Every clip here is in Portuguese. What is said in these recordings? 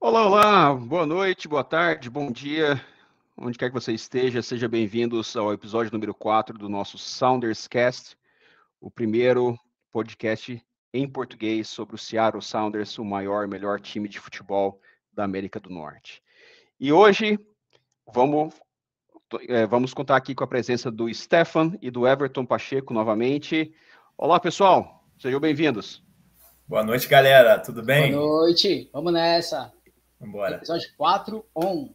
Olá, olá, boa noite, boa tarde, bom dia, onde quer que você esteja, sejam bem-vindos ao episódio número 4 do nosso Sounders Cast, o primeiro podcast em português sobre o Seattle Sounders, o maior e melhor time de futebol da América do Norte. E hoje vamos contar aqui com a presença do Stefan e do Everton Pacheco novamente. Olá, pessoal, sejam bem-vindos. Boa noite, galera. Tudo bem? Boa noite. Vamos nessa. Vambora. Episódio 4 on.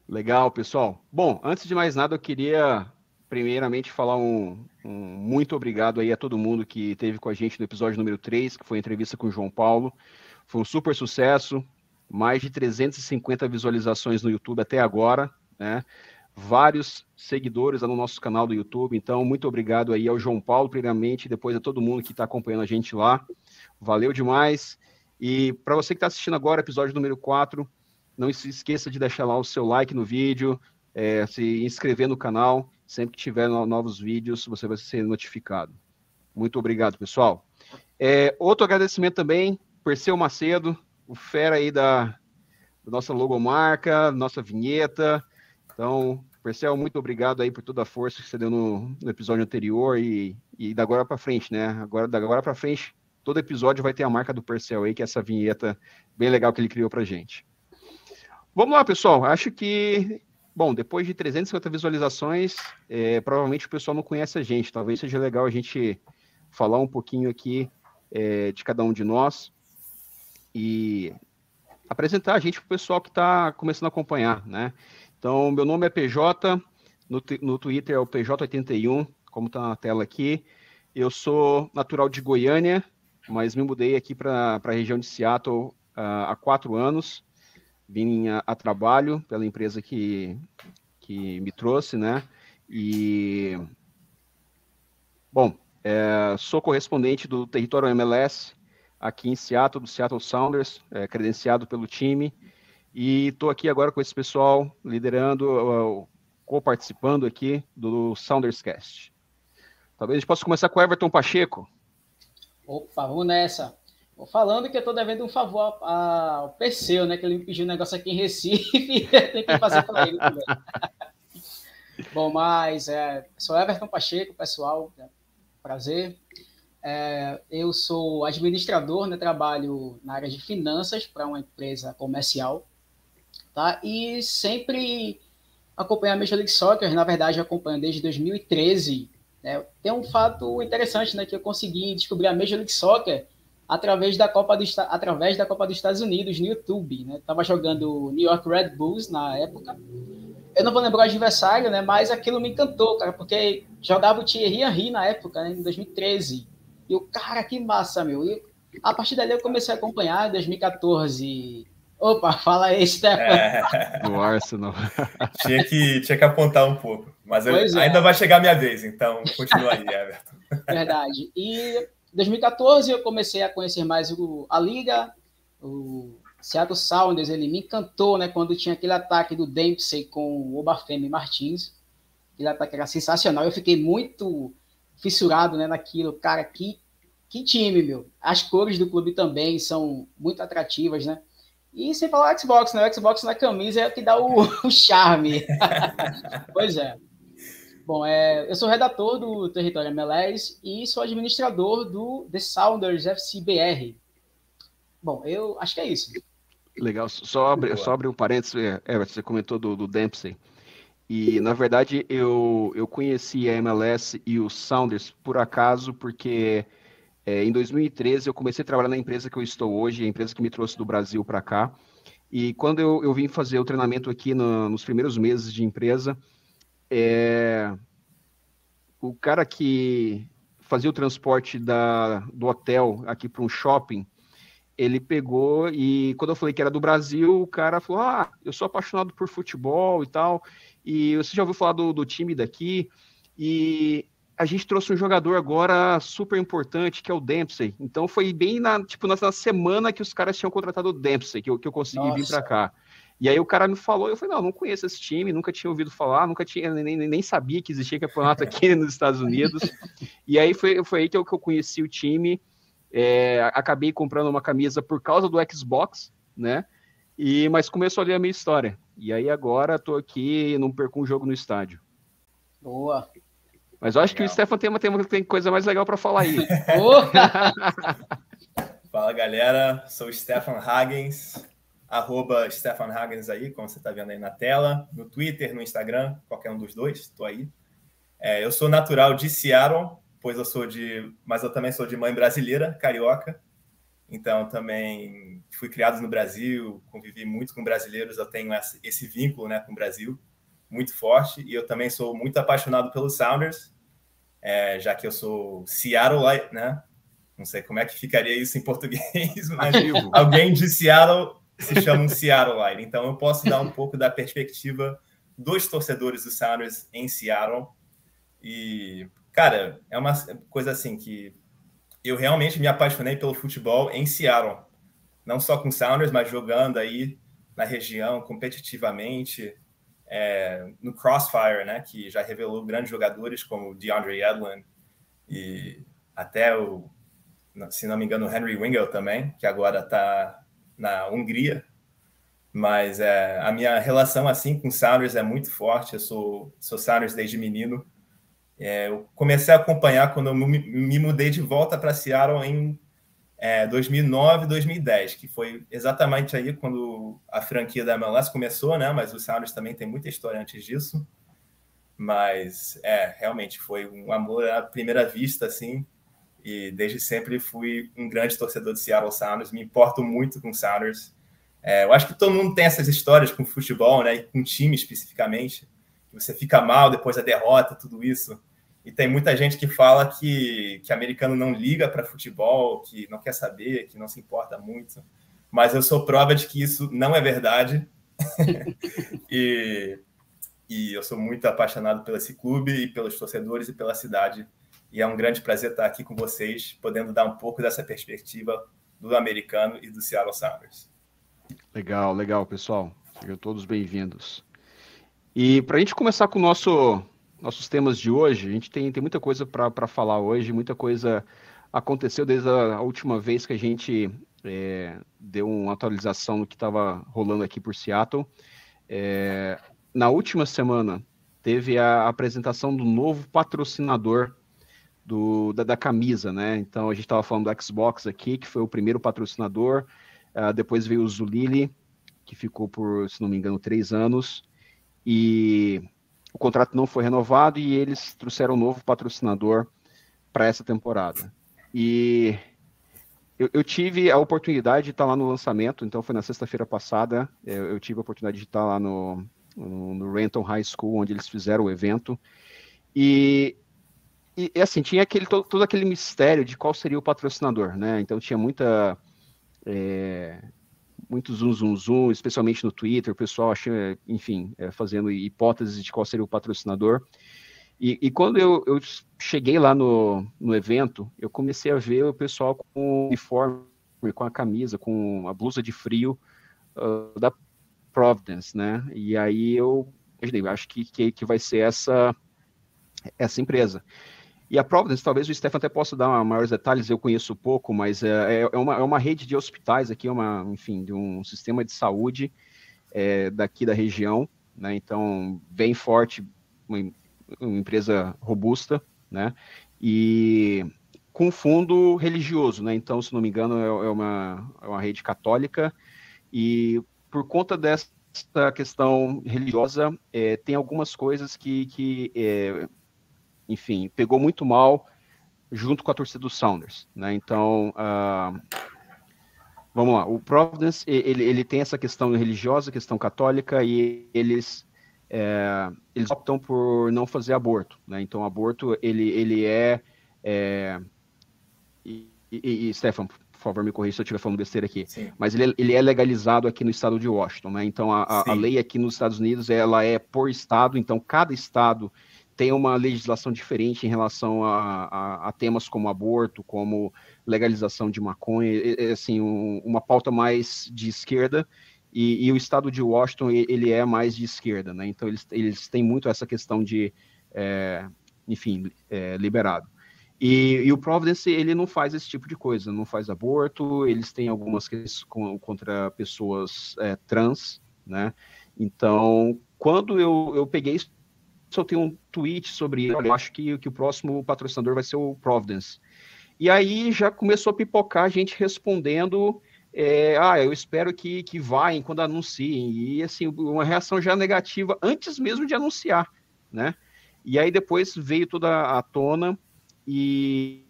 Legal, pessoal. Bom, antes de mais nada, eu queria primeiramente falar um muito obrigado aí a todo mundo que esteve com a gente no episódio número 3, que foi a entrevista com o João Paulo. Foi um super sucesso, mais de 350 visualizações no YouTube até agora, né? Vários seguidores lá no nosso canal do YouTube, então muito obrigado aí ao João Paulo, primeiramente, e depois a todo mundo que está acompanhando a gente lá. Valeu demais. E para você que está assistindo agora, episódio número 4, não se esqueça de deixar lá o seu like no vídeo, se inscrever no canal. Sempre que tiver novos vídeos, você vai ser notificado. Muito obrigado, pessoal. Outro agradecimento também, Perseu Macedo, o fera aí da nossa logomarca, nossa vinheta. Então, Perseu, muito obrigado aí por toda a força que você deu no episódio anterior e da agora para frente, né? Da agora para frente, todo episódio vai ter a marca do Perseu aí, que é essa vinheta bem legal que ele criou pra gente. Vamos lá, pessoal. Acho que, bom, depois de 350 visualizações, provavelmente o pessoal não conhece a gente. Talvez seja legal a gente falar um pouquinho aqui de cada um de nós e apresentar a gente para o pessoal que está começando a acompanhar, né? Então, meu nome é PJ, no Twitter é o PJ81, como está na tela aqui. Eu sou natural de Goiânia, mas me mudei aqui para a região de Seattle há 4 anos. Vim a trabalho pela empresa que me trouxe, né? E, bom, sou correspondente do território MLS aqui em Seattle, do Seattle Sounders, credenciado pelo time. E estou aqui agora com esse pessoal, liderando, co-participando aqui do Sounders Cast. Talvez a gente possa começar com o Everton Pacheco. Opa, vamos nessa. Vou falando que eu estou devendo um favor ao Perseu, né? Que ele me pediu um negócio aqui em Recife, tem que fazer para ele também. Bom, mas sou Everton Pacheco, pessoal, prazer. Eu sou administrador, né? Trabalho na área de finanças para uma empresa comercial. Tá? E sempre acompanho a Major League Soccer, na verdade eu acompanho desde 2013. Né? Tem um fato interessante, né, que eu consegui descobrir a Major League Soccer através da Copa dos Estados Unidos no YouTube. Né? Estava jogando New York Red Bulls na época. Eu não vou lembrar o adversário, né, mas aquilo me encantou, cara, porque jogava o Thierry Henry na época, né, em 2013. E o cara, que massa, meu. E a partir dali eu comecei a acompanhar em 2014. Opa, fala aí, Stefan. Do Arsenal. Tinha que apontar um pouco. Mas ainda vai chegar a minha vez, então continua aí, Everton. Verdade. E em 2014 eu comecei a conhecer mais a Liga, o Seattle Sounders, ele me encantou, né, quando tinha aquele ataque do Dempsey com o Obafemi Martins. Aquele ataque era sensacional. Eu fiquei muito fissurado, né, naquilo. Cara, que time, meu. As cores do clube também são muito atrativas, né? E sem falar o Xbox, né? O Xbox na camisa é o que dá o charme. Pois é. Bom, eu sou redator do Território MLS e sou administrador do The Sounders FCBR. Bom, eu acho que é isso. Legal. Só abrir um parênteses, você comentou do Dempsey. E, na verdade, eu conheci a MLS e o Sounders por acaso, porque em 2013 eu comecei a trabalhar na empresa que eu estou hoje, a empresa que me trouxe do Brasil para cá. E quando eu vim fazer o treinamento aqui nos primeiros meses de empresa, o cara que fazia o transporte do hotel aqui para um shopping, ele pegou e quando eu falei que era do Brasil, o cara falou, eu sou apaixonado por futebol e tal, e você já ouviu falar do time daqui? E a gente trouxe um jogador agora super importante, que é o Dempsey. Então foi bem na semana que os caras tinham contratado o Dempsey, que eu consegui vir para cá. E aí o cara me falou, eu falei, não conheço esse time, nunca tinha ouvido falar, nunca tinha, nem sabia que existia campeonato aqui nos Estados Unidos. E aí foi aí que eu conheci o time. Acabei comprando uma camisa por causa do Xbox, né? Mas começou ali a minha história. E aí agora estou aqui e não perco um jogo no estádio. Boa. Mas eu acho que o Stefan tem coisa mais legal para falar aí. Fala, galera. Sou o Stefan Hagens, @Stefan Hagens aí, como você está vendo aí na tela, no Twitter, no Instagram, qualquer um dos dois, estou aí. Eu sou natural de Seattle, mas eu também sou de mãe brasileira, carioca. Então, também fui criado no Brasil, convivi muito com brasileiros, eu tenho esse vínculo, né, com o Brasil muito forte, e eu também sou muito apaixonado pelos Sounders, já que eu sou Seattle-like, né? Não sei como é que ficaria isso em português, mas alguém de Seattle se chama um Seattle-like. Então, eu posso dar um pouco da perspectiva dos torcedores dos Sounders em Seattle. E, cara, é uma coisa assim que eu realmente me apaixonei pelo futebol em Seattle. Não só com Sounders, mas jogando aí na região competitivamente, no Crossfire, né, que já revelou grandes jogadores como DeAndre Yedlin e até se não me engano, o Henry Wingel também, que agora está na Hungria. Mas a minha relação assim com Sounders é muito forte. Eu sou Sounders desde menino. Eu comecei a acompanhar quando eu me mudei de volta para Seattle em 2009, 2010, que foi exatamente aí quando a franquia da MLS começou, né? Mas o Sounders também tem muita história antes disso. Mas realmente foi um amor à primeira vista, assim. E desde sempre fui um grande torcedor de Seattle Sounders. Me importo muito com Sounders. Eu acho que todo mundo tem essas histórias com futebol, né? E com time especificamente. Que você fica mal depois da derrota, tudo isso. E tem muita gente que fala que americano não liga para futebol, que não quer saber, que não se importa muito. Mas eu sou prova de que isso não é verdade. E eu sou muito apaixonado pelo esse clube e pelos torcedores e pela cidade. E é um grande prazer estar aqui com vocês, podendo dar um pouco dessa perspectiva do americano e do Seattle Sounders. Legal, pessoal. Sejam todos bem-vindos. E para a gente começar com nossos temas de hoje, a gente tem muita coisa para falar hoje, muita coisa aconteceu desde a última vez que a gente deu uma atualização no que estava rolando aqui por Seattle. Na última semana, teve a apresentação do novo patrocinador da camisa, né? Então, a gente estava falando do Xbox aqui, que foi o primeiro patrocinador. Depois veio o Zulily, que ficou por, se não me engano, 3 anos. E o contrato não foi renovado e eles trouxeram um novo patrocinador para essa temporada. E eu tive a oportunidade de estar lá no lançamento, então foi na sexta-feira passada, eu tive a oportunidade de estar lá no Renton High School, onde eles fizeram o evento. E assim, tinha todo aquele mistério de qual seria o patrocinador, né? Então tinha muito zoom, especialmente no Twitter, o pessoal achando, enfim, fazendo hipóteses de qual seria o patrocinador. E quando eu cheguei lá no evento, eu comecei a ver o pessoal com o uniforme, com a camisa, com a blusa de frio da Providence, né? E aí eu imaginei, acho que vai ser essa empresa. E a Providence, talvez o Stefan até possa dar maiores detalhes, eu conheço pouco, mas é uma rede de hospitais aqui, enfim, de um sistema de saúde daqui da região, né? Então, bem forte, uma empresa robusta, né? E com fundo religioso, né? Então, se não me engano, é uma rede católica, e por conta dessa questão religiosa, tem algumas coisas que enfim, pegou muito mal junto com a torcida do Sounders, né? Então, vamos lá. O Providence, ele tem essa questão religiosa, questão católica, e eles optam por não fazer aborto, né? Então, aborto, ele e Stefan, por favor, me corrija se eu estiver falando besteira aqui. Sim. Mas ele é legalizado aqui no estado de Washington, né? Então, a lei aqui nos Estados Unidos, ela é por estado, então cada estado tem uma legislação diferente em relação a temas como aborto, como legalização de maconha, assim, uma pauta mais de esquerda, e o estado de Washington, ele é mais de esquerda, né? Então, eles têm muito essa questão de, enfim, liberado. E o Providence, ele não faz esse tipo de coisa, não faz aborto, eles têm algumas questões contra pessoas trans, né? Então, quando eu peguei isso, soltei um tweet sobre, olha, eu acho que o próximo patrocinador vai ser o Providence. E aí já começou a pipocar a gente respondendo, eu espero que vai quando anunciem. E assim, uma reação já negativa antes mesmo de anunciar, né? E aí depois veio toda a tona e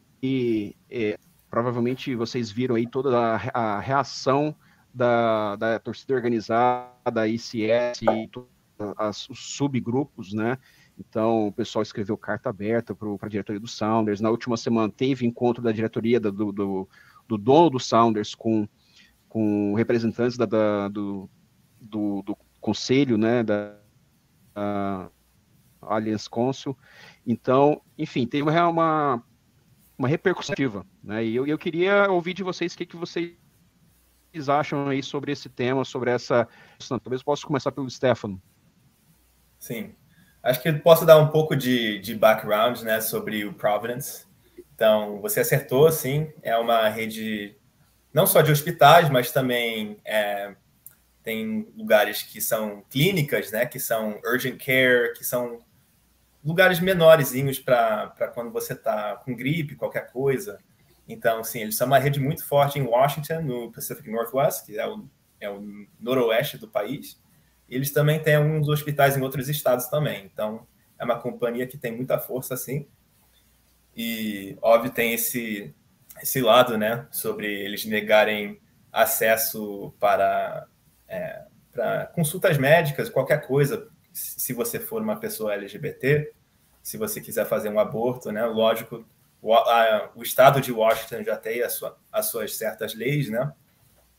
provavelmente vocês viram aí toda a reação da torcida organizada, ICS e os subgrupos, né? Então, o pessoal escreveu carta aberta para a diretoria do Sounders. Na última semana teve encontro da diretoria do dono do Sounders com representantes do conselho, né, da Alliance Council. Então, enfim, teve uma repercussão, né? E eu queria ouvir de vocês o que vocês acham aí sobre esse tema, sobre essa... Talvez possa começar pelo Stefano. Sim. Acho que posso dar um pouco de background, né, sobre o Providence. Então, você acertou, sim, é uma rede não só de hospitais, mas também tem lugares que são clínicas, né, que são urgent care, que são lugares menorzinhos para quando você está com gripe, qualquer coisa. Então, sim, eles são uma rede muito forte em Washington, no Pacific Northwest, que é o noroeste do país. Eles também têm alguns hospitais em outros estados também. Então, é uma companhia que tem muita força, sim. E, óbvio, tem esse lado, né, sobre eles negarem acesso para consultas médicas, qualquer coisa, se você for uma pessoa LGBT, se você quiser fazer um aborto, né, lógico, o estado de Washington já tem as suas certas leis, né,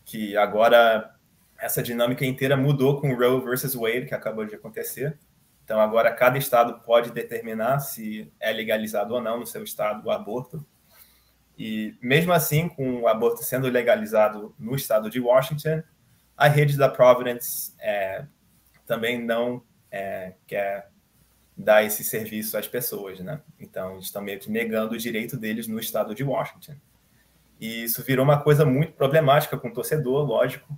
que agora essa dinâmica inteira mudou com o Roe versus Wade, que acabou de acontecer. Então, agora cada estado pode determinar se é legalizado ou não no seu estado o aborto. E mesmo assim, com o aborto sendo legalizado no estado de Washington, a rede da Providence também não quer dar esse serviço às pessoas, né? Então, eles estão meio que negando o direito deles no estado de Washington. E isso virou uma coisa muito problemática com o torcedor, lógico.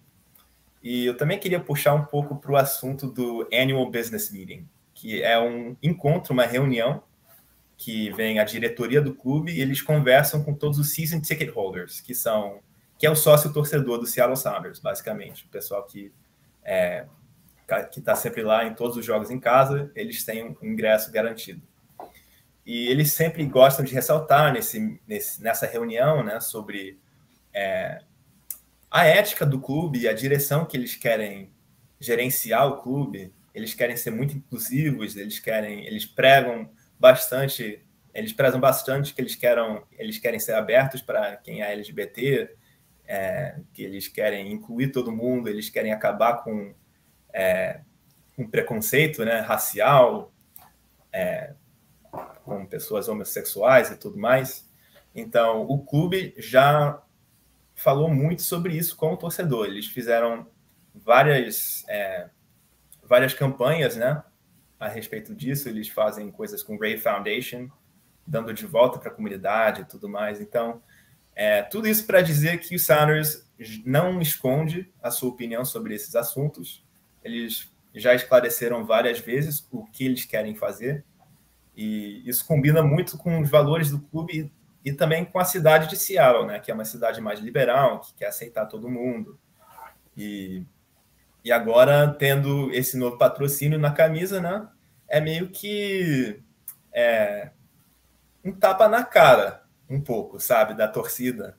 E eu também queria puxar um pouco para o assunto do Annual Business Meeting, que é um encontro, uma reunião, que vem a diretoria do clube e eles conversam com todos os season ticket holders, que é o sócio torcedor do Seattle Sounders, basicamente. O pessoal que está sempre lá em todos os jogos em casa, eles têm um ingresso garantido. E eles sempre gostam de ressaltar nessa reunião, né, sobre a ética do clube e a direção que eles querem gerenciar o clube. Eles querem ser muito inclusivos, eles prezam bastante que eles querem ser abertos para quem é LGBT, que eles querem incluir todo mundo, eles querem acabar com preconceito, né, racial, com pessoas homossexuais e tudo mais. Então, o clube já falou muito sobre isso com o torcedor. Eles fizeram várias campanhas, né, a respeito disso. Eles fazem coisas com o Ray Foundation, dando de volta para a comunidade e tudo mais. Então, tudo isso para dizer que o Sounders não esconde a sua opinião sobre esses assuntos. Eles já esclareceram várias vezes o que eles querem fazer, e isso combina muito com os valores do clube e também com a cidade de Seattle, né, que é uma cidade mais liberal, que quer aceitar todo mundo. E agora, tendo esse novo patrocínio na camisa, né, é meio que um tapa na cara, um pouco, sabe, da torcida.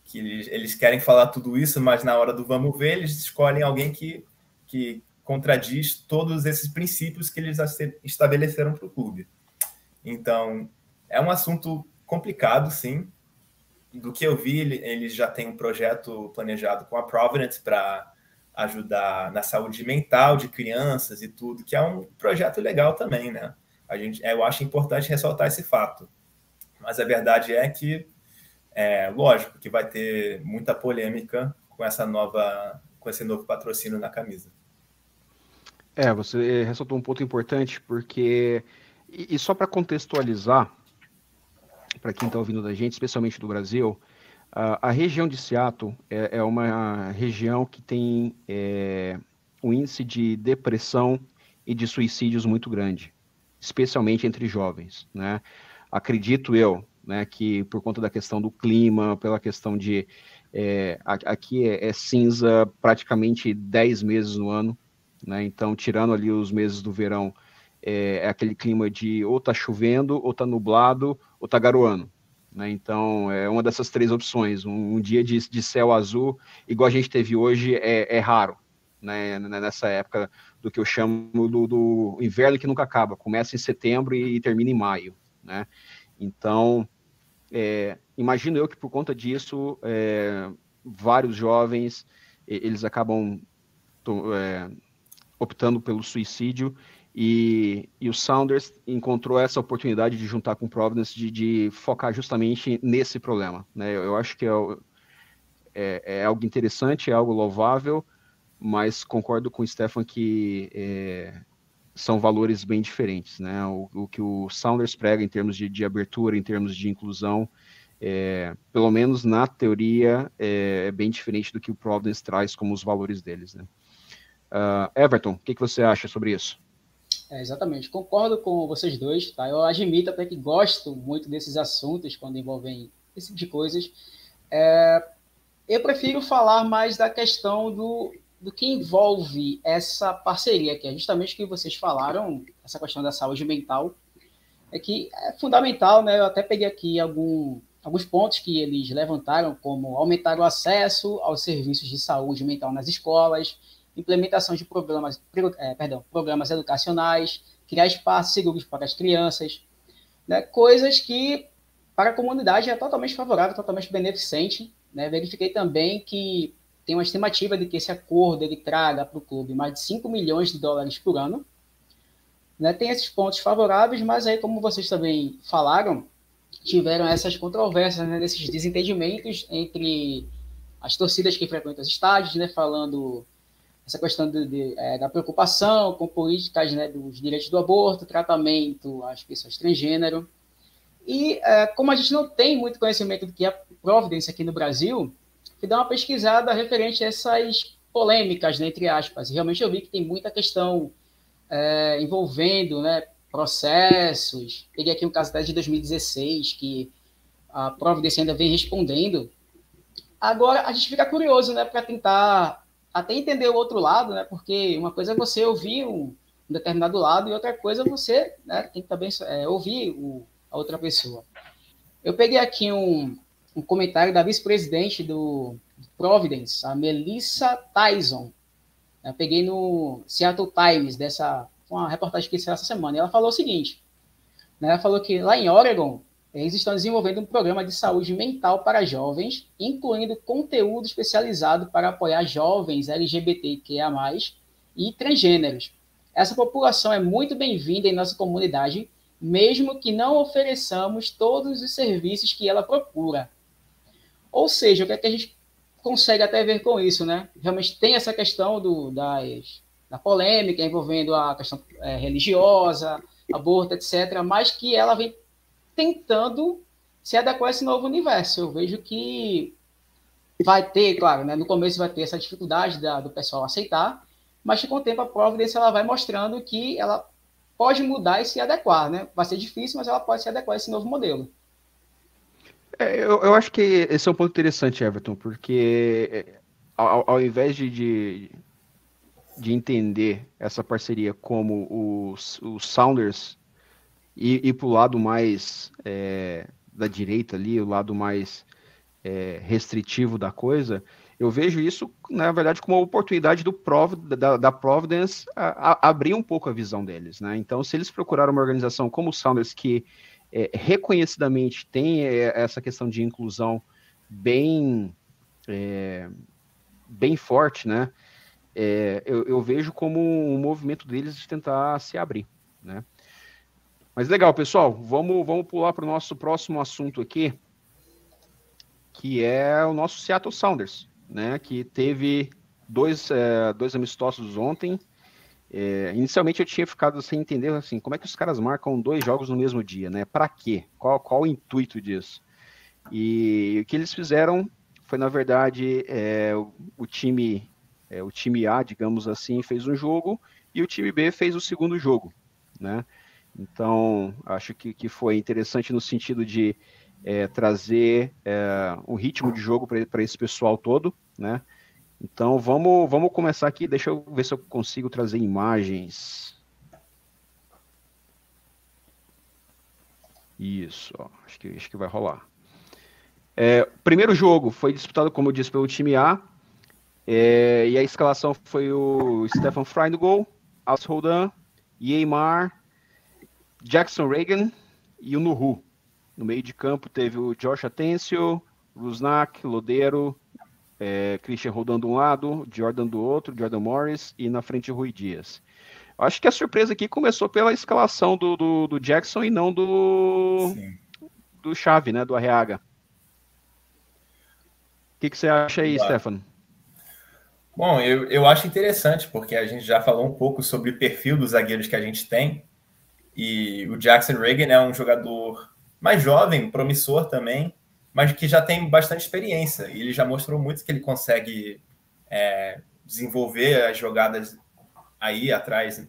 Que eles querem falar tudo isso, mas na hora do vamos ver, eles escolhem alguém que contradiz todos esses princípios que eles estabeleceram para o clube. Então, é um assunto complicado, sim. Do que eu vi, eles já têm um projeto planejado com a Providence para ajudar na saúde mental de crianças e tudo, que é um projeto legal também, né? Eu acho importante ressaltar esse fato. Mas a verdade é que, lógico, que vai ter muita polêmica com esse novo patrocínio na camisa. Você ressaltou um ponto importante, porque... E só para contextualizar, para quem está ouvindo da gente, especialmente do Brasil, a região de Seattle é uma região que tem um índice de depressão e de suicídios muito grande, especialmente entre jovens, né? Acredito eu, né, que por conta da questão do clima, pela questão de aqui é cinza praticamente 10 meses no ano, né? Então, tirando ali os meses do verão, é aquele clima de ou tá chovendo, ou tá nublado, ou tá garoando, né? Então, é uma dessas três opções. Um dia de céu azul, igual a gente teve hoje, é raro, né? Nessa época do que eu chamo do inverno que nunca acaba. Começa em setembro e termina em maio, né? Então, imagino eu que por conta disso, vários jovens, eles acabam optando pelo suicídio, e o Saunders encontrou essa oportunidade de juntar com o Providence, de focar justamente nesse problema, né? Eu acho que é algo interessante, é algo louvável, mas concordo com o Stefan que são valores bem diferentes, né? O que o Saunders prega em termos de abertura, em termos de inclusão, pelo menos na teoria, é bem diferente do que o Providence traz como os valores deles, né? Everton, o que você acha sobre isso? Exatamente, concordo com vocês dois, tá? Eu admito até que gosto muito desses assuntos quando envolvem esse tipo de coisas. Eu prefiro falar mais da questão do que envolve essa parceria, que é justamente o que vocês falaram, essa questão da saúde mental, que é fundamental, né? Eu até peguei aqui alguns pontos que eles levantaram, como aumentar o acesso aos serviços de saúde mental nas escolas, implementação de programas educacionais, criar espaços seguros para as crianças, né? Coisas que para a comunidade é totalmente favorável, totalmente beneficente, né? Verifiquei também que tem uma estimativa de que esse acordo ele traga para o clube mais de 5 milhões de dólares por ano, né? Tem esses pontos favoráveis, mas aí, como vocês também falaram, tiveram essas controvérsias, né? Desses desentendimentos entre as torcidas que frequentam os estádios, né? Falando essa questão da preocupação com políticas, né? Dos direitos do aborto, tratamento às pessoas transgênero. E como a gente não tem muito conhecimento do que é Providence aqui no Brasil, fui dar uma pesquisada referente a essas polêmicas, né, entre aspas. Realmente eu vi que tem muita questão envolvendo, né, processos. Peguei aqui um caso de 2016, que a Providence ainda vem respondendo. Agora, a gente fica curioso, né, para tentar até entender o outro lado, né, porque uma coisa é você ouvir um determinado lado e outra coisa é você, né, tem que também ouvir a outra pessoa. Eu peguei aqui um comentário da vice-presidente do Providence, a Melissa Tyson. Eu peguei no Seattle Times, uma reportagem que saiu essa semana, e ela falou o seguinte, né, ela falou que lá em Oregon, eles estão desenvolvendo um programa de saúde mental para jovens, incluindo conteúdo especializado para apoiar jovens LGBTQIA+, e transgêneros. Essa população é muito bem-vinda em nossa comunidade, mesmo que não ofereçamos todos os serviços que ela procura. Ou seja, o que é que a gente consegue até ver com isso, né? Realmente tem essa questão da polêmica envolvendo a questão religiosa, aborto, etc., mas que ela vem tentando se adequar a esse novo universo. Eu vejo que vai ter, claro, né, no começo vai ter essa dificuldade do pessoal aceitar, mas que com o tempo a Providence ela vai mostrando que ela pode mudar e se adequar, né? Vai ser difícil, mas ela pode se adequar a esse novo modelo. Eu acho que esse é um ponto interessante, Everton, porque ao invés de entender essa parceria como o Saunders ir para o lado mais da direita ali, o lado mais restritivo da coisa, eu vejo isso, na verdade, como uma oportunidade da Providence abrir um pouco a visão deles, né? Então, se eles procuraram uma organização como o Saunders, que reconhecidamente tem essa questão de inclusão bem forte, né? Eu vejo como um movimento deles de tentar se abrir, né? Mas legal, pessoal, vamos pular para o nosso próximo assunto aqui, que é o nosso Seattle Sounders, né? Que teve dois amistosos ontem, Inicialmente eu tinha ficado sem entender, assim, como é que os caras marcam 2 jogos no mesmo dia, né? Para quê? Qual o intuito disso? E o que eles fizeram foi, na verdade, o time A, digamos assim, fez um jogo e o time B fez o segundo jogo, né? Então, acho que foi interessante no sentido de trazer um ritmo de jogo para esse pessoal todo, né? Então, vamos começar aqui. Deixa eu ver se eu consigo trazer imagens. Isso, ó, acho que vai rolar. O primeiro jogo foi disputado, como eu disse, pelo time A. E a escalação foi o Stefan Frei no gol, Alex Roldan, Yeimar, Jackson Reagan e o Nuhu. No meio de campo teve o Josh Atencio, Rusnak, Lodeiro, Christian Roldan de um lado, Jordan do outro, Jordan Morris, e na frente Rui Dias. Acho que a surpresa aqui começou pela escalação do Jackson e não do Xavi, né, do Arriaga. O que você acha aí, Stefano? Bom, eu acho interessante, porque a gente já falou um pouco sobre o perfil dos zagueiros que a gente tem, e o Jackson Reagan é um jogador mais jovem, promissor também, mas que já tem bastante experiência, e ele já mostrou muito que ele consegue desenvolver as jogadas aí atrás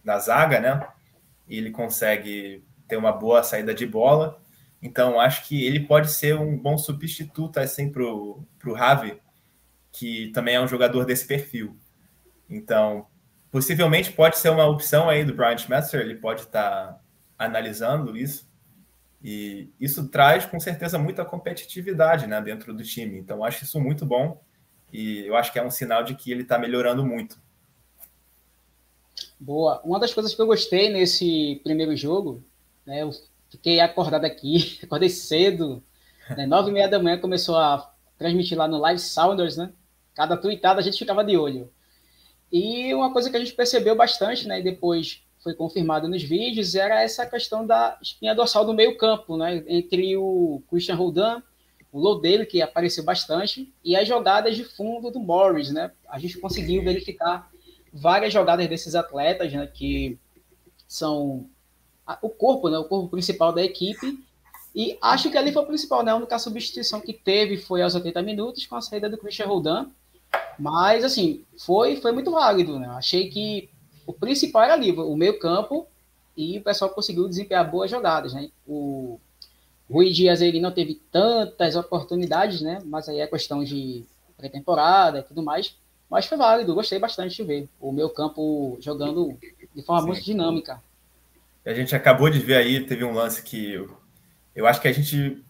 na zaga, né? E ele consegue ter uma boa saída de bola. Então, acho que ele pode ser um bom substituto assim, para o Javi, que também é um jogador desse perfil. Então, possivelmente pode ser uma opção aí do Brian Schmetzer, ele pode estar analisando isso. E isso traz, com certeza, muita competitividade, né, dentro do time. Então, acho isso muito bom. E eu acho que é um sinal de que ele está melhorando muito. Boa. Uma das coisas que eu gostei nesse primeiro jogo, né, eu fiquei acordado aqui, acordei cedo, né, 9h30 da manhã começou a transmitir lá no Live Sounders, né? Cada tweetada a gente ficava de olho. E uma coisa que a gente percebeu bastante, né, e depois foi confirmado nos vídeos, era essa questão da espinha dorsal do meio campo, né, entre o Christian Roldan, o Lodeiro, que apareceu bastante, e as jogadas de fundo do Morris, né? A gente conseguiu verificar várias jogadas desses atletas, né, que são o corpo, né, o corpo principal da equipe, e acho que ali foi o principal, né, a única substituição que teve foi aos 80 minutos com a saída do Christian Roldan, mas, assim, foi muito válido, né, achei que o principal era ali, o meio campo, e o pessoal conseguiu desempenhar boas jogadas, né, o Rui Dias, ele não teve tantas oportunidades, né, mas aí é questão de pré-temporada e tudo mais, mas foi válido, gostei bastante de ver o meu campo jogando de forma muito dinâmica. A gente acabou de ver aí, teve um lance que eu acho que a gente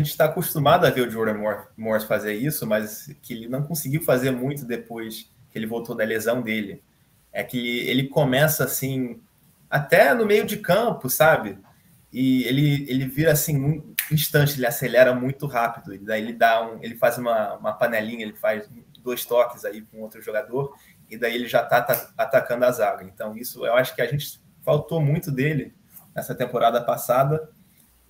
está acostumado a ver o Jordan Morris fazer isso, mas que ele não conseguiu fazer muito depois que ele voltou da lesão dele. É que ele começa assim, até no meio de campo, sabe? E ele vira assim, um instante, ele acelera muito rápido. E daí ele faz uma panelinha, ele faz 2 toques aí com outro jogador, e daí ele já está atacando a zaga. Então, isso eu acho que a gente faltou muito dele nessa temporada passada,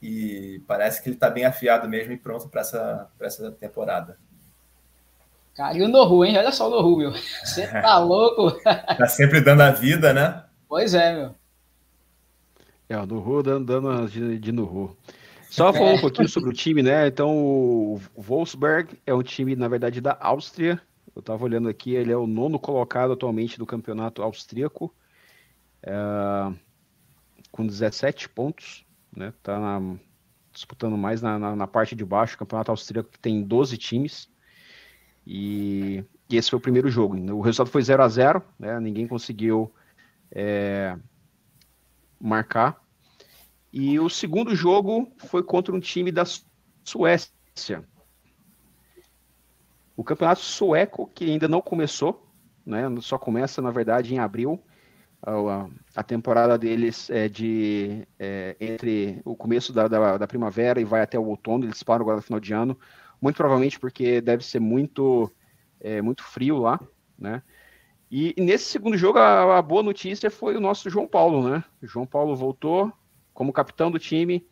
e parece que ele está bem afiado mesmo e pronto para essa temporada. Cara, e o Nohu, hein? Olha só o Nohu, meu. Você tá louco? Tá sempre dando a vida, né? Pois é, meu. O Nuhu dando de Nuhu. Só falar um pouquinho sobre o time, né? Então, o Wolfsberg é um time, na verdade, da Áustria. Eu estava olhando aqui, ele é o 9º colocado atualmente do campeonato austríaco, com 17 pontos, né? Tá disputando mais na parte de baixo. O campeonato austríaco que tem 12 times. E esse foi o primeiro jogo. O resultado foi 0-0, né? Ninguém conseguiu marcar. E o segundo jogo foi contra um time da Suécia. O campeonato sueco, que ainda não começou, né? Só começa, na verdade, em abril. A temporada deles é entre o começo da primavera e vai até o outono. Eles param agora no final de ano. Muito provavelmente porque deve ser muito frio lá, né? E nesse segundo jogo, a boa notícia foi o nosso João Paulo, né? O João Paulo voltou como capitão do time.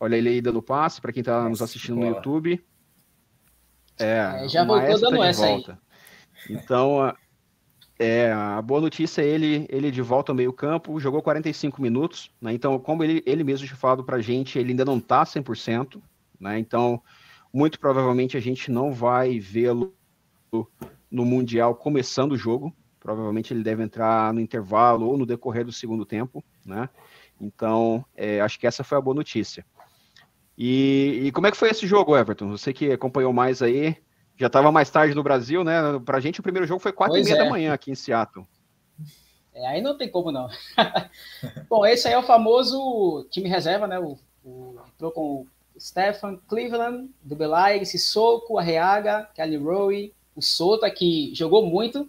Olha ele aí dando passe para quem está nos assistindo no YouTube. Já voltou dando tá essa volta. Aí. Então, A boa notícia é ele de volta ao meio campo, jogou 45 minutos, né? Então, como ele mesmo tinha falado pra gente, ele ainda não tá 100%, né? Então, muito provavelmente a gente não vai vê-lo no Mundial começando o jogo. Provavelmente ele deve entrar no intervalo ou no decorrer do segundo tempo, né? Então, acho que essa foi a boa notícia. E como é que foi esse jogo, Everton? Você que acompanhou mais aí, já estava mais tarde no Brasil, né? Pra gente o primeiro jogo foi 4h30 da manhã aqui em Seattle. Aí não tem como não. Bom, esse aí é o famoso time reserva, né? Entrou com o Stefan Cleveland, do Belay, Sissoko, Arriaga, Kelly Rowe, o Sota, que jogou muito.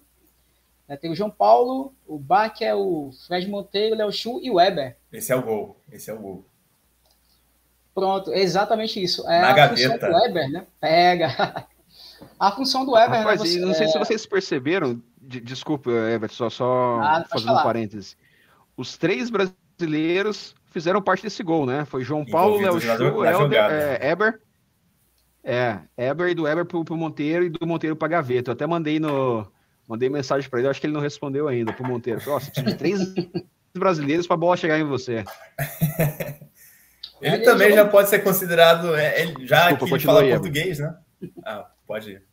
Tem o João Paulo, o Baker, o Fred Monteiro, o Léo Chu e o Weber. Esse é o gol. Pronto, exatamente isso. Na gaveta. Função do Weber, né? Pega. A função do Weber, Rapaz, né? não sei se vocês perceberam, desculpa, Everton, só fazendo um parênteses. Os 3 brasileiros fizeram parte desse gol, né? Foi João Paulo, Léo Chu, Eber. Eber e do Eber pro Monteiro e do Monteiro pra gaveta. Eu até mandei mensagem para ele, acho que ele não respondeu ainda pro Monteiro. Nossa, precisa de 3 brasileiros para a bola chegar em você. Ele também já pode ser considerado, já que ele fala português, né? Pode ir.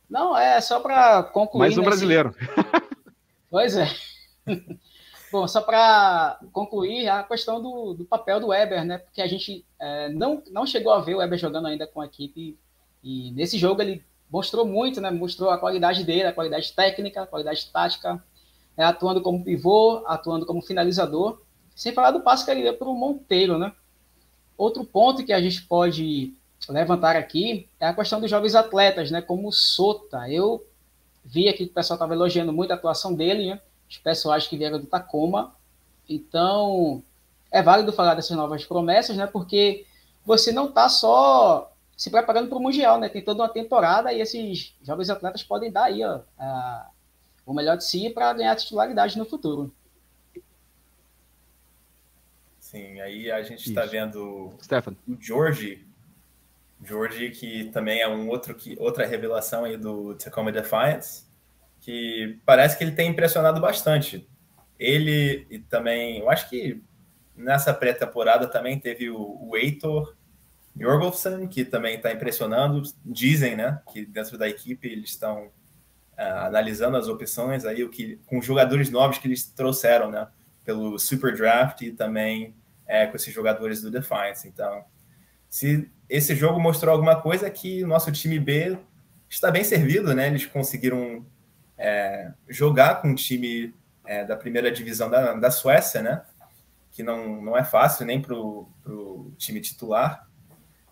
Não, é só para concluir. Mais um brasileiro. Pois é. Bom, só para concluir a questão do papel do Weber, né? Porque a gente não chegou a ver o Weber jogando ainda com a equipe, e nesse jogo ele mostrou muito, né? Mostrou a qualidade dele, a qualidade técnica, a qualidade tática, atuando como pivô, atuando como finalizador, sem falar do passe que ele deu para o Monteiro, né? Outro ponto que a gente pode levantar aqui é a questão dos jovens atletas, né? Como o Sota. Eu vi aqui que o pessoal estava elogiando muito a atuação dele, né? Os pessoais que vieram do Tacoma. Então, é válido falar dessas novas promessas, né? Porque você não está só se preparando para o Mundial, né? Tem toda uma temporada e esses jovens atletas podem dar aí o melhor de si para ganhar titularidade no futuro. Sim, aí a gente está vendo Stefan. O George, que também é outra revelação aí do Tacoma Defiance, que parece que ele tem impressionado bastante. Ele e também, eu acho que nessa pré-temporada também teve o Heitor Jorgolfsson, que também está impressionando. Dizem, né, que dentro da equipe eles estão analisando as opções aí, com os jogadores novos que eles trouxeram, né, pelo Super Draft e também com esses jogadores do Defiance. Então, se esse jogo mostrou alguma coisa, é que o nosso time B está bem servido, né? Eles conseguiram jogar com um time da primeira divisão da Suécia, né? Que não é fácil nem para o time titular.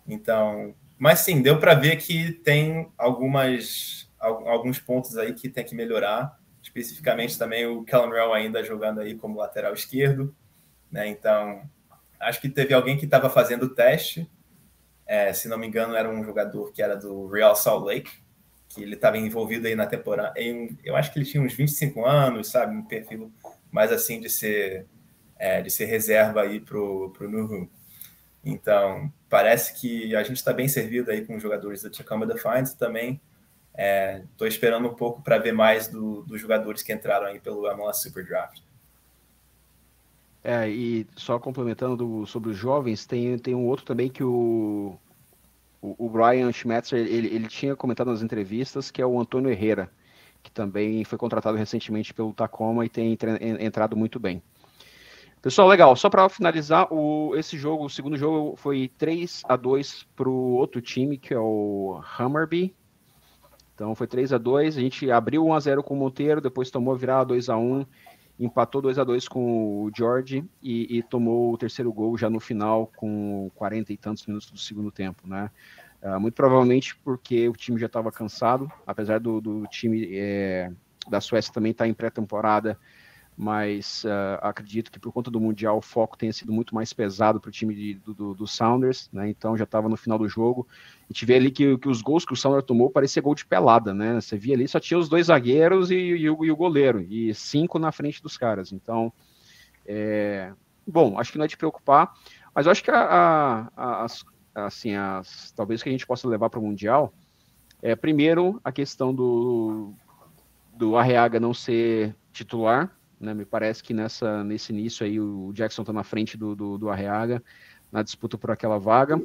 Então, mas sim, deu para ver que tem alguns pontos aí que tem que melhorar, especificamente também o Callum Rell ainda jogando aí como lateral esquerdo, né? Então, acho que teve alguém que estava fazendo o teste, se não me engano era um jogador que era do Real Salt Lake, que ele estava envolvido aí na temporada, eu acho que ele tinha uns 25 anos, sabe, um perfil mais assim de ser reserva aí pro Nuhu. Então, parece que a gente está bem servido aí com os jogadores do Tacoma Defiance também. Estou esperando um pouco para ver mais dos jogadores que entraram aí pelo MLS Super Draft. E só complementando sobre os jovens, tem um outro também que o Brian Schmetzer, ele tinha comentado nas entrevistas, que é o Antônio Herrera, que também foi contratado recentemente pelo Tacoma e tem entrado muito bem. Pessoal, legal, só para finalizar, esse jogo, o segundo jogo foi 3-2 para o outro time, que é o Hammarby. Então foi 3-2, a gente abriu 1-0 com o Monteiro, depois tomou virada 2-1, empatou 2-2 com o George e tomou o terceiro gol já no final com 40 e tantos minutos do segundo tempo, né? Muito provavelmente porque o time já estava cansado, apesar do time da Suécia também estar em pré-temporada, mas acredito que por conta do Mundial o foco tenha sido muito mais pesado para o time do Sounders, né? Então já estava no final do jogo. A gente vê ali que os gols que o Sounders tomou parecia gol de pelada, né? Você via ali, só tinha os 2 zagueiros e o goleiro, e 5 na frente dos caras. Então, bom, acho que não é de preocupar, mas eu acho que talvez que a gente possa levar para o Mundial primeiro a questão do do Arriaga não ser titular, né? Me parece que nesse início aí o Jackson está na frente do Arriaga na disputa por aquela vaga.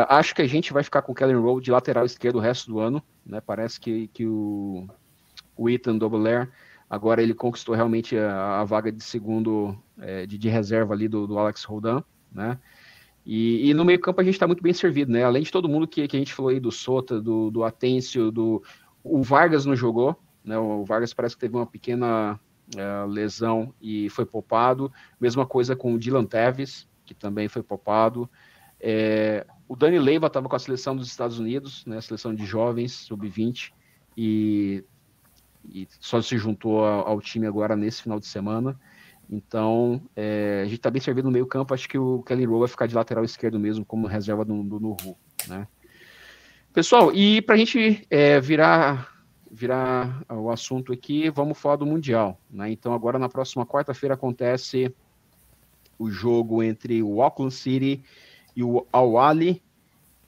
Acho que a gente vai ficar com o Kellen Rowe de lateral esquerdo o resto do ano, né? Parece que o Ethan Dobbelaere agora ele conquistou realmente a vaga de segundo de reserva ali do Alex Roldan, né? E no meio campo a gente está muito bem servido, né? Além de todo mundo que a gente falou aí do Sota, do Atêncio, o Vargas não jogou, né? O Vargas parece que teve uma pequena lesão e foi poupado. Mesma coisa com o Dylan Teves, que também foi poupado. O Dani Leiva estava com a seleção dos Estados Unidos, né? A seleção de jovens, sub-20, e só se juntou ao time agora nesse final de semana. Então, a gente está bem servido no meio campo. Acho que o Kellen Rowe vai ficar de lateral esquerdo mesmo, como reserva do Nuhu, né? Pessoal, e para a gente virar o assunto aqui, vamos falar do Mundial, né? Então, agora na próxima quarta-feira acontece o jogo entre o Auckland City e o Al-Ahly.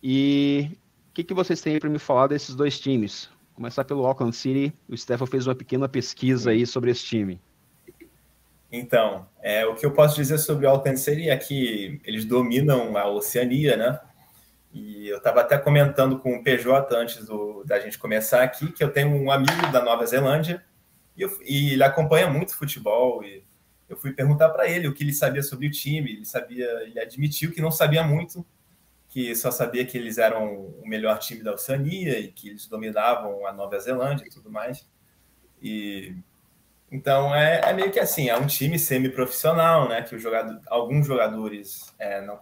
E o que vocês têm para me falar desses dois times? Começar pelo Auckland City. O Stefan fez uma pequena pesquisa aí sobre esse time. Então, o que eu posso dizer sobre o Auckland City é que eles dominam a Oceania, né? E eu estava até comentando com o PJ antes da gente começar aqui, que eu tenho um amigo da Nova Zelândia e ele acompanha muito futebol, e eu fui perguntar para ele o que ele sabia sobre o time. Ele admitiu que não sabia muito, que só sabia que eles eram o melhor time da Oceania e que eles dominavam a Nova Zelândia e tudo mais. Então, é meio que assim, é um time semi-profissional, né? Que alguns jogadores não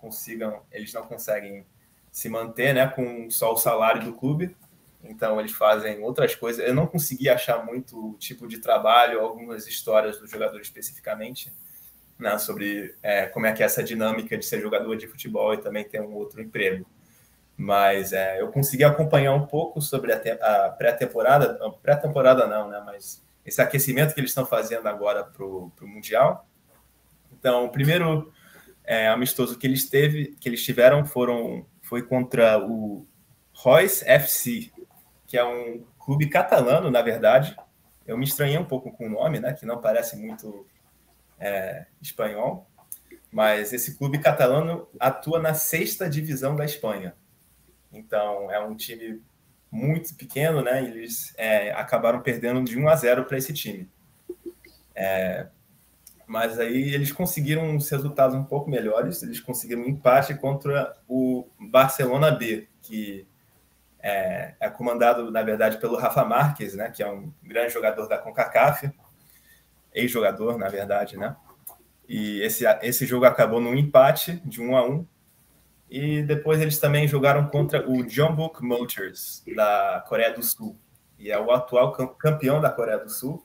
conseguem se manter, né? Com só o salário do clube. Então, eles fazem outras coisas. Eu não consegui achar muito o tipo de trabalho, algumas histórias do jogador especificamente, né? Sobre como é que é essa dinâmica de ser jogador de futebol e também ter um outro emprego. Mas eu consegui acompanhar um pouco sobre a pré-temporada. Não, pré-temporada não, né? Mas esse aquecimento que eles estão fazendo agora para o Mundial. Então, o primeiro amistoso que eles tiveram foi contra o Royce FC, que é um clube catalano, na verdade. Eu me estranhei um pouco com o nome, né, que não parece muito espanhol, mas esse clube catalano atua na 6ª divisão da Espanha. Então, é um time muito pequeno, né? Eles acabaram perdendo de 1-0 para esse time. Mas aí eles conseguiram uns resultados um pouco melhores. Eles conseguiram um empate contra o Barcelona B, que é comandado, na verdade, pelo Rafa Márquez, né? Que é um grande jogador da CONCACAF, ex-jogador, na verdade, né? E esse jogo acabou num empate de 1-1. E depois eles também jogaram contra o Jeonbuk Motors, da Coreia do Sul. E é o atual campeão da Coreia do Sul.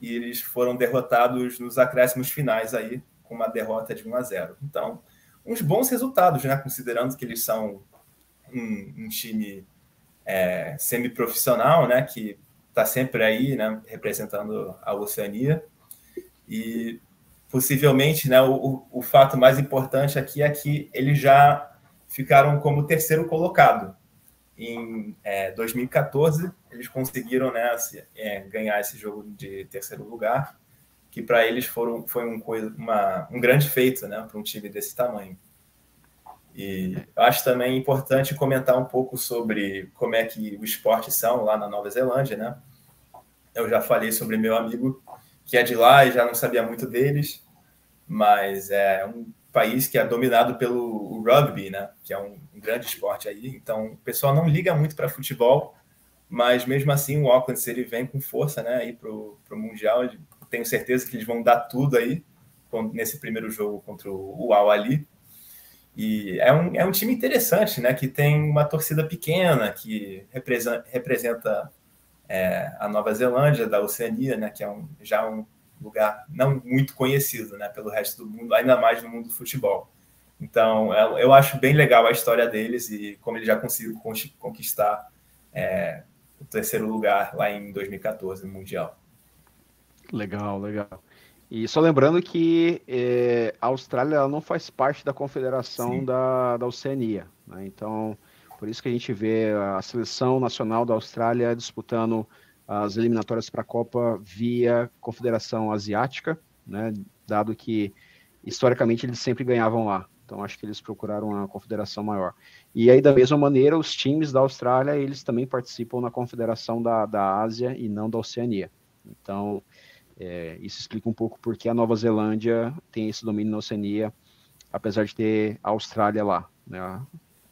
E eles foram derrotados nos acréscimos finais aí, com uma derrota de 1-0. Então, uns bons resultados, né? Considerando que eles são um time semi-profissional, né? Que está sempre aí, né? Representando a Oceania. E possivelmente, né, o fato mais importante aqui é que eles já ficaram como terceiro colocado. Em 2014, eles conseguiram, né, ganhar esse jogo de terceiro lugar, que para eles foi um grande feito, né, para um time desse tamanho. E eu acho também importante comentar um pouco sobre como é que os esportes são lá na Nova Zelândia, né? Eu já falei sobre meu amigo que é de lá e já não sabia muito deles, mas é um país que é dominado pelo rugby, né? Que é um grande esporte aí. Então, o pessoal não liga muito para futebol, mas mesmo assim o Auckland City vem com força, né? Aí pro Mundial. Tenho certeza que eles vão dar tudo aí nesse primeiro jogo contra o Al-Ahly. E é um time interessante, né? Que tem uma torcida pequena que representa a Nova Zelândia, da Oceania, né, que é já um lugar não muito conhecido, né, pelo resto do mundo, ainda mais no mundo do futebol. Então, eu acho bem legal a história deles e como eles já conseguiram conquistar o terceiro lugar lá em 2014 no Mundial. Legal, legal. E só lembrando que a Austrália ela não faz parte da Confederação da Oceania, né? Então, por isso que a gente vê a seleção nacional da Austrália disputando as eliminatórias para a Copa via Confederação Asiática, né, dado que, historicamente, eles sempre ganhavam lá. Então, acho que eles procuraram uma confederação maior. E aí, da mesma maneira, os times da Austrália, eles também participam na confederação da Ásia e não da Oceania. Então, isso explica um pouco porque a Nova Zelândia tem esse domínio na Oceania, apesar de ter a Austrália lá, né?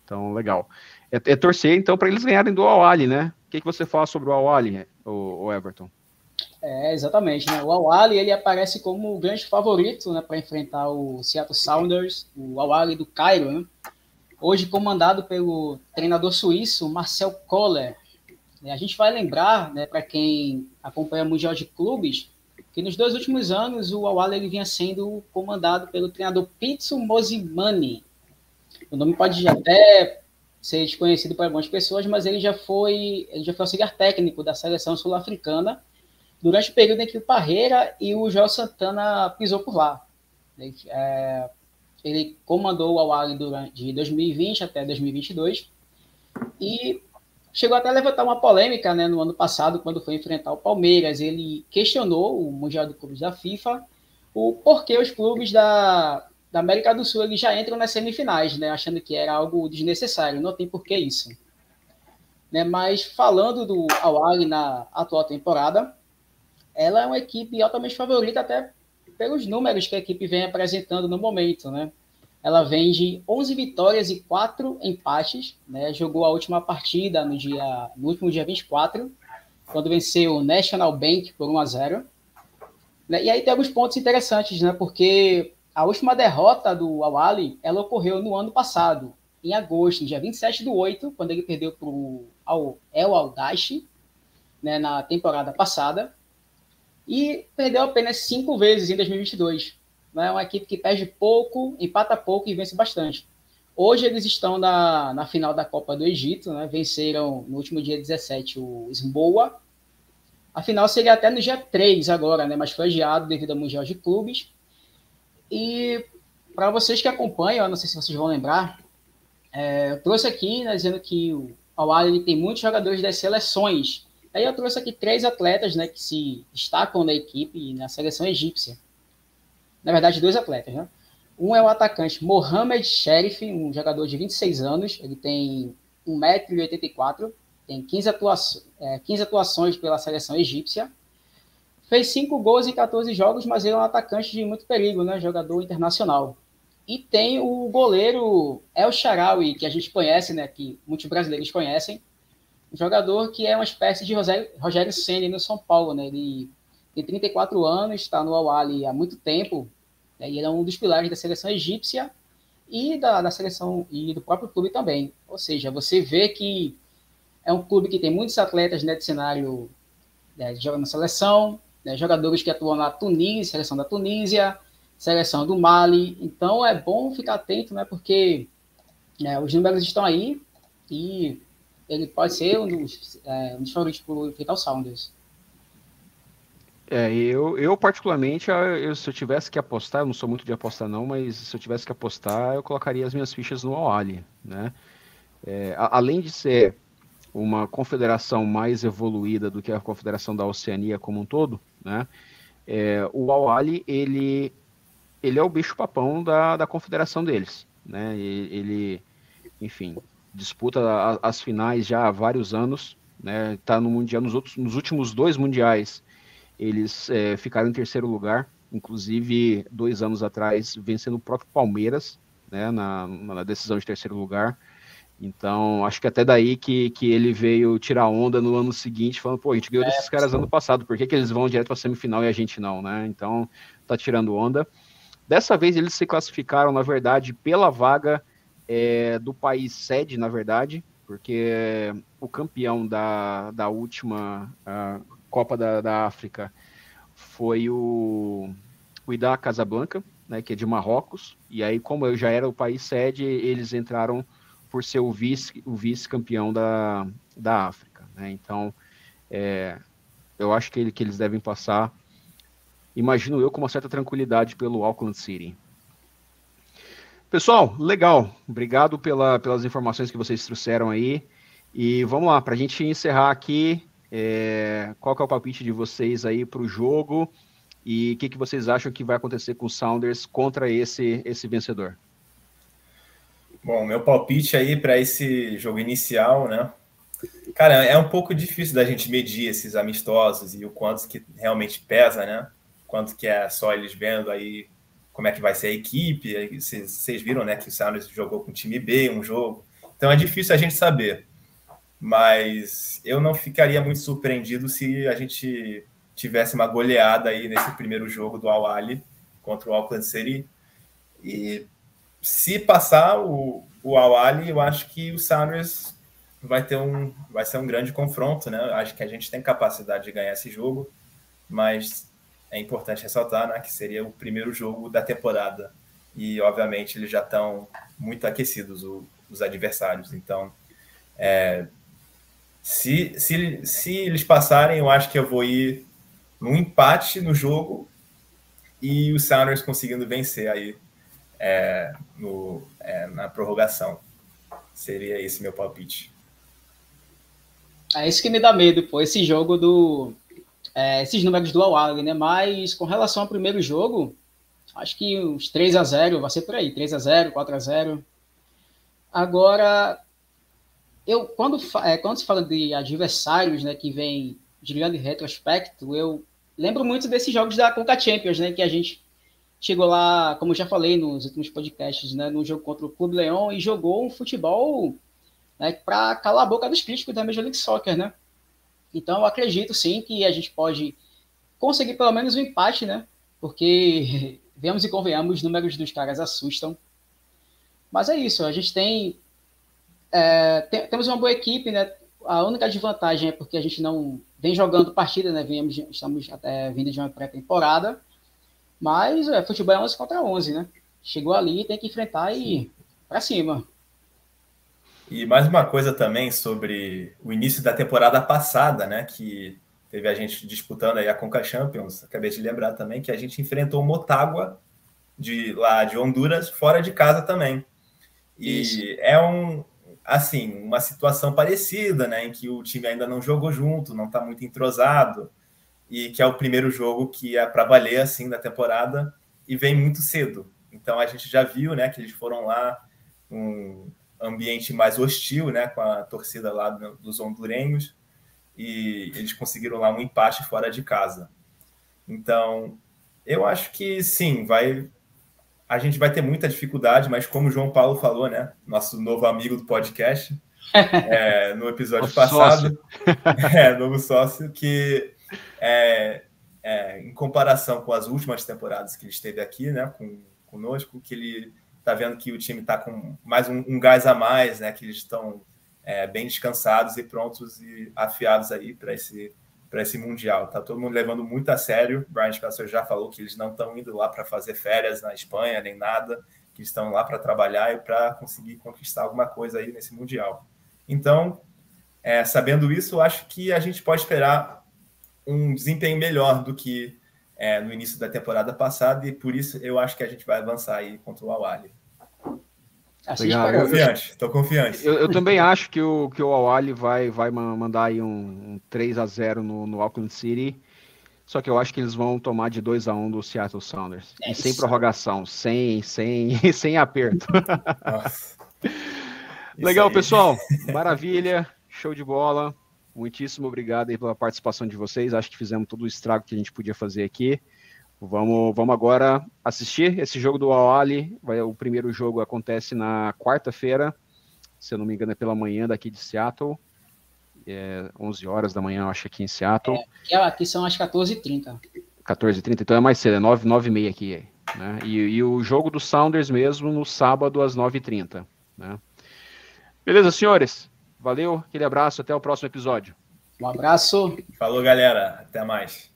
Então, legal. É torcer, então, para eles ganharem do Al-Ahly, né? O que você fala sobre o Al-Ahly, o Everton? Exatamente, né? O Al-Ahly, ele aparece como o grande favorito, né, para enfrentar o Seattle Sounders, o Al-Ahly do Cairo, né? Hoje comandado pelo treinador suíço Marcel Koller. A gente vai lembrar, né, para quem acompanha o Mundial de Clubes, que nos 2 últimos anos o Al-Ahly ele vinha sendo comandado pelo treinador Pitsu Mosimane. O nome pode até ser desconhecido para algumas pessoas, mas ele já foi auxiliar técnico da seleção sul-africana durante o período em que o Parreira e o Joel Santana pisou por lá. Ele comandou o Al-Ahly de 2020 até 2022 e chegou até a levantar uma polêmica, né, no ano passado, quando foi enfrentar o Palmeiras. Ele questionou o Mundial de Clubes da FIFA, o porquê os clubes da América do Sul eles já entram nas semifinais, né, achando que era algo desnecessário, não tem porquê isso. Né, mas falando do Al-Ahly na atual temporada, ela é uma equipe altamente favorita até pelos números que a equipe vem apresentando no momento, né? Ela vem de 11 vitórias e 4 empates, né? Jogou a última partida no último dia 24, quando venceu o National Bank por 1-0. Né? E aí tem alguns pontos interessantes, né? Porque a última derrota do Al-Ahly, ela ocorreu no ano passado, em agosto, dia 27/8, quando ele perdeu para o El Al-Ghashi, né, na temporada passada, e perdeu apenas 5 vezes em 2022. É uma equipe que perde pouco, empata pouco e vence bastante. Hoje eles estão na final da Copa do Egito, né? Venceram no último dia 17 o Smoa. A final seria até no dia 3 agora, né? Mas foi adiado devido ao Mundial de Clubes. E para vocês que acompanham, eu não sei se vocês vão lembrar, eu trouxe aqui, né, dizendo que o Al-Ahly tem muitos jogadores das seleções. Aí eu trouxe aqui 3 atletas, né, que se destacam na equipe e na seleção egípcia. Na verdade, 2 atletas, né? Um é o atacante Mohamed Sherif, um jogador de 26 anos. Ele tem 1,84 m, tem 15 atuações pela seleção egípcia. Fez 5 gols em 14 jogos, mas ele é um atacante de muito perigo, né? Jogador internacional. E tem o goleiro El Shaarawy, que a gente conhece, né? Que muitos brasileiros conhecem. Um jogador que é uma espécie de Rogério Ceni no São Paulo, né? Ele tem 34 anos, está no Al-Ahly há muito tempo, né? E ele é um dos pilares da seleção egípcia e da seleção e do próprio clube também. Ou seja, você vê que é um clube que tem muitos atletas, né, de cenário, né, que jogam na seleção, né, jogadores que atuam na Tunísia, seleção da Tunísia, seleção do Mali. Então é bom ficar atento, né, porque, né, os números estão aí e ele pode ser um dos favoritos para o Seattle Sounders. Eu particularmente, se eu tivesse que apostar, eu não sou muito de apostar não, mas se eu tivesse que apostar, eu colocaria as minhas fichas no Al-Ahly, né? Além de ser uma confederação mais evoluída do que a confederação da Oceania como um todo, né? O Al-Ahly, ele é o bicho-papão da confederação deles, né? Ele, enfim, disputa as finais já há vários anos, né? Tá no Mundial, nos últimos 2 mundiais, eles ficaram em 3º lugar, inclusive 2 anos atrás, vencendo o próprio Palmeiras, né, na decisão de 3º lugar. Então, acho que até daí que ele veio tirar onda no ano seguinte, falando, pô, a gente ganhou desses caras ano passado, por que eles vão direto para a semifinal e a gente não, né? Então, tá tirando onda. Dessa vez, eles se classificaram, na verdade, pela vaga do país sede, na verdade, porque o campeão da última Copa da África foi o Wydad Casablanca, né, que é de Marrocos, e aí, como eu já era o país sede, eles entraram por ser o vice-campeão da África, né? Então, eu acho que eles devem passar, imagino eu, com uma certa tranquilidade pelo Auckland City. Pessoal, legal, obrigado pelas informações que vocês trouxeram aí, e vamos lá, para a gente encerrar aqui, Qual que é o palpite de vocês aí para o jogo? E o que vocês acham que vai acontecer com o Sounders contra esse vencedor? Bom, meu palpite aí para esse jogo inicial, né? Cara, é um pouco difícil da gente medir esses amistosos e o quanto que realmente pesa, né? Quanto que é só eles vendo aí como é que vai ser a equipe. Vocês viram, né, que o Sounders jogou com o time B um jogo. Então é difícil a gente saber. Mas eu não ficaria muito surpreendido se a gente tivesse uma goleada aí nesse primeiro jogo do Al-Ahly contra o Auckland City. E se passar o Al-Ahly, eu acho que o Sounders vai ser um grande confronto, né? Eu acho que a gente tem capacidade de ganhar esse jogo, mas é importante ressaltar, né, que seria o primeiro jogo da temporada. E, obviamente, eles já estão muito aquecidos, os adversários. Então, se eles passarem, eu acho que eu vou ir num empate no jogo e o Sounders conseguindo vencer aí na prorrogação. Seria esse meu palpite. É isso que me dá medo, pô, esse jogo esses números do Al-Ahly, né? Mas com relação ao primeiro jogo, acho que uns 3-0 vai ser por aí, 3-0, 4-0. Agora, quando se fala de adversários, né, que vem de grande retrospecto, eu lembro muito desses jogos da Conca Champions, né, que a gente chegou lá, como eu já falei nos últimos podcasts, né, no jogo contra o Clube Leão e jogou um futebol, né, para calar a boca dos críticos da Major League Soccer, né? Então eu acredito sim que a gente pode conseguir pelo menos um empate, né? Porque venhamos e convenhamos, os números dos caras assustam. Mas é isso, a gente temos uma boa equipe, né? A única desvantagem é porque a gente não vem jogando partida, né? Estamos vindo de uma pré-temporada, mas futebol é 11 contra 11, né? Chegou ali, tem que enfrentar e ir para cima. E mais uma coisa também sobre o início da temporada passada, né? Que teve a gente disputando aí a Conca Champions. Acabei de lembrar também que a gente enfrentou o Motagua lá de Honduras, fora de casa também. E isso. Uma situação parecida, né? Em que o time ainda não jogou junto, não está muito entrosado, e que é o primeiro jogo que é para valer assim da temporada e vem muito cedo. Então a gente já viu, né, que eles foram lá ambiente mais hostil, né, com a torcida lá dos hondurenhos, e eles conseguiram lá um empate fora de casa. Então, eu acho que sim, a gente vai ter muita dificuldade, mas como o João Paulo falou, né, nosso novo amigo do podcast, no episódio passado, novo sócio, que em comparação com as últimas temporadas que ele esteve aqui, né, conosco, que ele tá vendo que o time está com mais um gás a mais, né? Que eles estão bem descansados e prontos e afiados aí para esse Mundial. Tá todo mundo levando muito a sério. Brian Spencer já falou que eles não estão indo lá para fazer férias na Espanha, nem nada, que estão lá para trabalhar e para conseguir conquistar alguma coisa aí nesse Mundial. Então, sabendo isso, eu acho que a gente pode esperar um desempenho melhor do que no início da temporada passada, e por isso eu acho que a gente vai avançar aí contra o Al-Ahly. Estou confiante. Eu também acho que o Al-Ahly vai mandar aí um 3-0 no Auckland City, só que eu acho que eles vão tomar de 2-1 do Seattle Sounders, e sem prorrogação, sem aperto. Nossa. Legal, pessoal, maravilha, show de bola. Muitíssimo obrigado aí pela participação de vocês. Acho que fizemos todo o estrago que a gente podia fazer aqui. Vamos agora assistir esse jogo do Al-Ahly. O primeiro jogo acontece na quarta-feira, se eu não me engano é pela manhã daqui de Seattle. 11 horas da manhã, acho, aqui em Seattle. Aqui são às 14h30. 14h30, então é mais cedo, é 9h30 aqui. Né? E o jogo do Sounders mesmo no sábado às 9h30. Né? Beleza, senhores? Valeu, aquele abraço, até o próximo episódio. Um abraço. Falou, galera. Até mais.